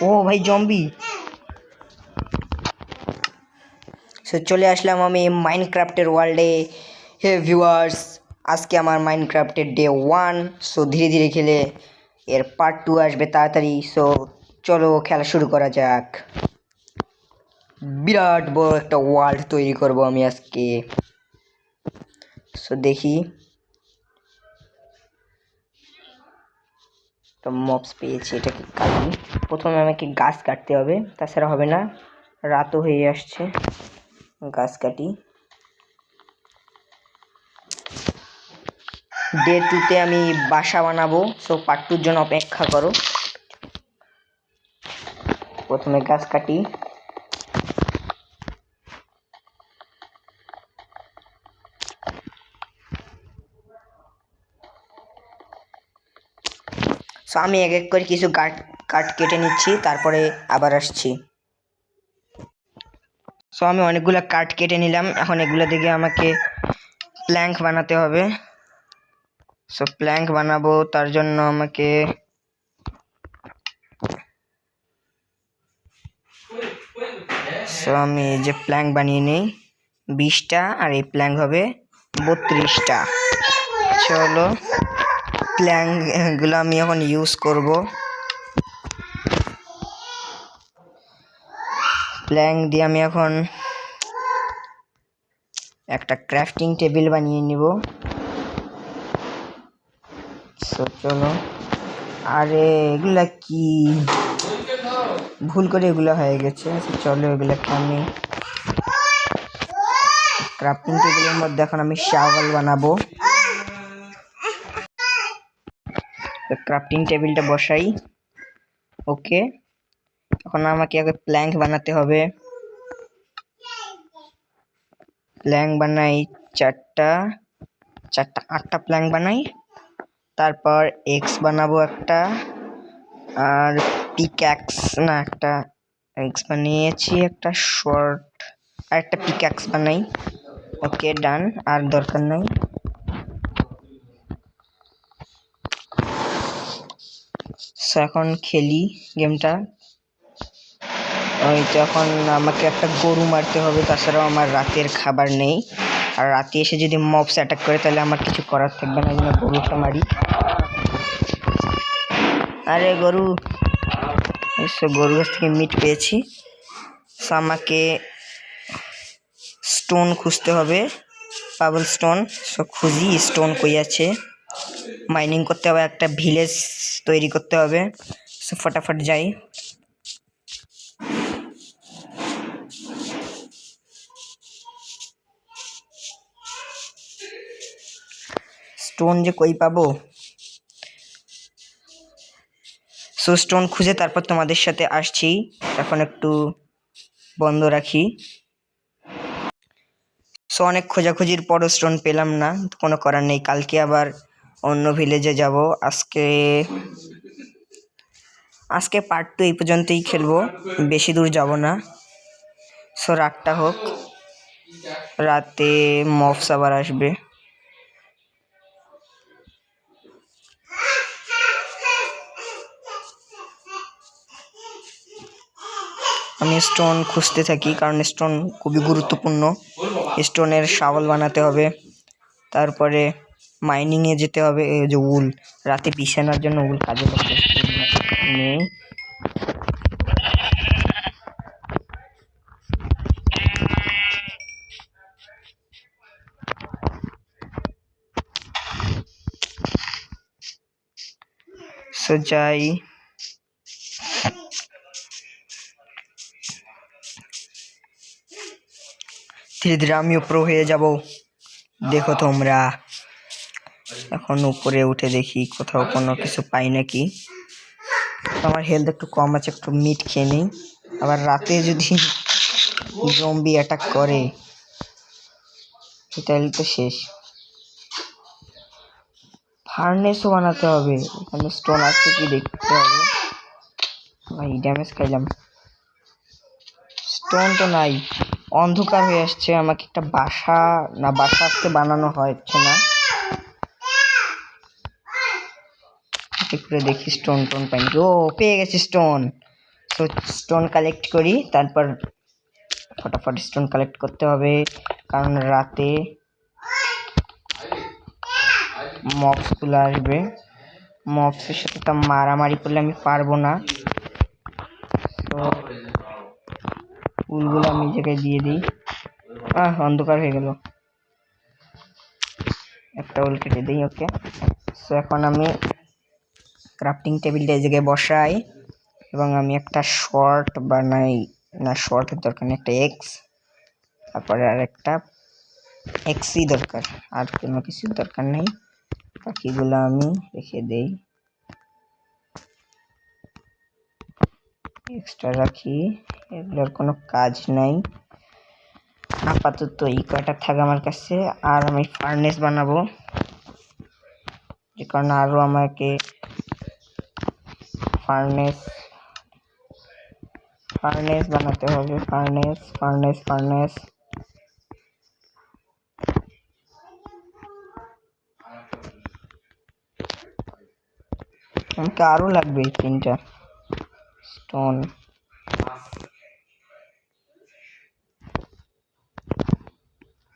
ও ভাই zombie. So চলে আসলাম আমি মাইনক্রাফটের ওয়ার্ল্ডে। হে ভিউয়ার্স, আজকে আমার মাইনক্রাফটের ডে 1। সো ধীরে ধীরে খেলে এর পার্ট 2 আসবে তাড়াতাড়ি। সো চলো খেলা শুরু করা যাক। বিরাট বড় একটা ওয়ার্ল্ড তৈরি করব আমি আজকে। সো দেখি তো মবস পেয়েছি, এটাকে কাটি। প্রথমে আমাকে গাছ কাটতে হবে, তাছাড়া হবে না। রাতও হয়ে আসছে, গাছ কাটি। ডে 2-তে আমি বাসা বানাবো। সো পার্ট 2-র জন্য অপেক্ষা করো। প্রথমে গাছ কাটি। সো আমি এক এক করে কিছু কাঠ কেটে নিচ্ছি, তারপরে আবার আসছি। সো আমি অনেকগুলো কাঠ কেটে নিলাম, এখন এগুলো থেকে আমাকে প্ল্যাঙ্ক বানাতে হবে। সো প্ল্যাঙ্ক বানাবো, তার জন্য আমাকে আমি যে প্ল্যাঙ্ক বানিয়ে নিই 20টা, আর এই প্ল্যাঙ্ক হবে 32টা। চলো প্ল্যাঙ্কগুলো আমি এখন ইউজ করব। প্ল্যাঙ্ক দিয়ে আমি এখন একটা ক্রাফটিং টেবিল বানিয়ে নিব। সো চলো। আরে এগুলা কি, ভুল করে এগুলো হয়ে গেছে। চলো এগুলাকে আমি ক্রাফটিং টেবিলের মধ্যে এখন আমি শাওয়াল বানাবো। ক্রাফটিং টেবিলটা বসাই। ওকে, এখন আমাকে আগে প্ল্যাঙ্ক বানাতে হবে। প্ল্যাঙ্ক বানাই 8টা প্ল্যাঙ্ক বানাই। তারপর এক্স বানাবো একটা, আর পিক্যাক্স না, একটা এক্স বানিয়েছি, একটা শর্ট, আর একটা পিক্যাক্স বানাই। ওকে ডান, আর দরকার নাই। এখন খেলি গেমটা। ওই তো এখন আমাকে একটা গরু মারতে হবে, তাছাড়াও আমার রাতের খাবার নেই। আর রাতে এসে যদি মবস অ্যাটাক করে তাহলে আমার কিছু করার থাকবে না, যেন গরুটা মারি। আরে গরু, গরুর কাছ থেকে মিট পেয়েছি। আমাকে স্টোন খুঁজতে হবে, পাবল স্টোন। সো খুঁজি স্টোন কই আছে। মাইনিং করতে হবে, একটা ভিলেজ তৈরি করতে হবে। সো ফটাফট যাই। স্টোন যে কই পাবো। সো স্টোন খুঁজে তারপর তোমাদের সাথে আসছি। এখন একটু বন্ধ রাখি। সো অনেক খোঁজাখুঁজির পরও স্টোন পেলাম না, কোনো করার নেই। কালকে আবার অন্য ভিলেজে যাব। আজকে পার্ট 2 এই পর্যন্তই খেলবো, বেশি দূর যাব না। সো রাতটা হোক, রাতে মবস আবার আসবে। আমি স্টোন খুঁজতে থাকি, কারণ স্টোন খুবই গুরুত্বপূর্ণ। স্টোনের শাওয়াল বানাতে হবে, তারপরে মাইনিংয়ে যেতে হবে। এই যে উল, রাতে বিছানার জন্য উল কাজে লাগবে। সো যাই। ধীরে ধীরে আমিও প্রো হয়ে যাব, দেখো তোমরা। এখন উপরে উঠে দেখি কোথাও কোনো কিছু পাই নাকি। আমার হেলথ একটু কম আছে, একটু মিট খেয়ে নিই। আবার রাতে যদি জম্বি অ্যাটাক করে তাহলে তো শেষ। ফার্নেসও বানাতে হবে, এখানে স্টোন আছে কি দেখতে হবে। ভাই ড্যামেজ খাইলাম, স্টোন তো নাই, অন্ধকার হয়ে আসছে। আমাকে একটা বাসা আজকে বানানো হচ্ছে না। করে দেখি স্টোন পাইনি। ও পেয়ে গেছি স্টোন। তো স্টোন কালেক্ট করি, তারপর ফটাফট স্টোন কালেক্ট করতে হবে, কারণ রাতে মবসগুলো আসবে। মবসের সাথে তো মারামারি করলে আমি পারবো না। তো ফুলগুলো আমি এই জায়গায় দিয়ে দিই। অন্ধকার হয়ে গেল, একটা উল কেটে দিই। ওকে, সো এখন আমি ক্রাফটিং টেবিলটা এই জায়গায় বসাই এবং আমি একটা শর্ট বানাই। না, শর্টের দরকার নেই, একটা এক্স, তারপরে আর একটা এক্সই দরকার, আর কোনো কিছুর দরকার নেই। বাকিগুলো আমি রেখে দেই, এক্সট্রা রাখি, এগুলোর কোনো কাজ নাই। আপাতত এই কয়টা থাকে আমার কাছে। আর আমি ফার্নেস বানাবো, যে কারণে আরো আমাকে ফার্নেস বানাতে হবে। ফার্নেস আমাকে আরো লাগবে 3টা স্টোন।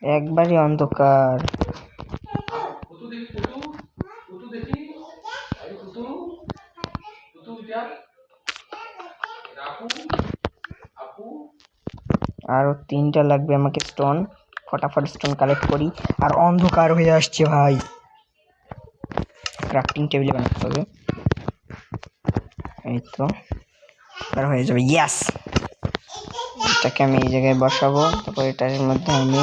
একবারই অন্ধকার। আরো 3টা লাগবে আমাকে স্টোন। ফটাফট স্টোন কালেক্ট করি। আর অন্ধকার হয়ে আসছে ভাই, ক্রাফটিং টেবিল বানাতে হবে। এই তো আর হয়ে যাবে। ইয়াস, এটাকে আমি এই জায়গায় বসাবো। তারপর এটার মধ্যে আমি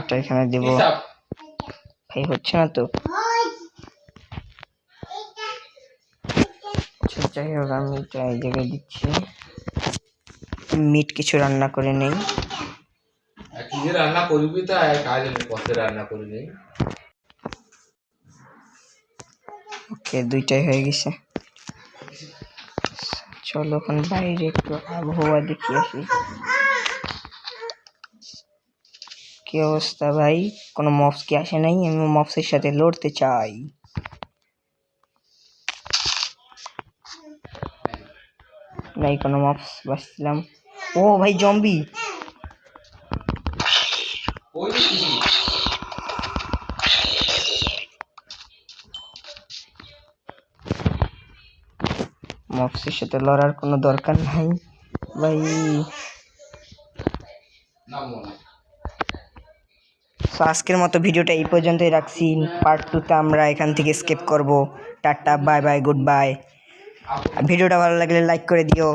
এটা এখানে দিব। ভাই হচ্ছে না তো, যাই হোক আমি এটা এই জায়গায় দিচ্ছি। মিট কিছু রান্না করে নেই। রান্না করবি তো কষ্টে রান্না করে নেই। ওকে, 2টাই হয়ে গেছে। চলো এখন বাইরে একটু আবহাওয়া দেখে আসি। কি অবস্থা ভাই, কোনো মবস কি আসে নাই? আমি মবসের সাথে লড়তে চাই। নাই কোনো মবস, বাঁচলাম। ও ভাই, জম্বি। মবসের সাথে লড়ার কোনো দরকার নাই ভাই। আজকের মতো ভিডিওটা এই পর্যন্তই রাখছি। পার্ট 2তে আমরা এখান থেকে স্কিপ করব। Tata, bye bye, good bye. ভিডিওটা ভালো লাগলে লাইক করে দিও।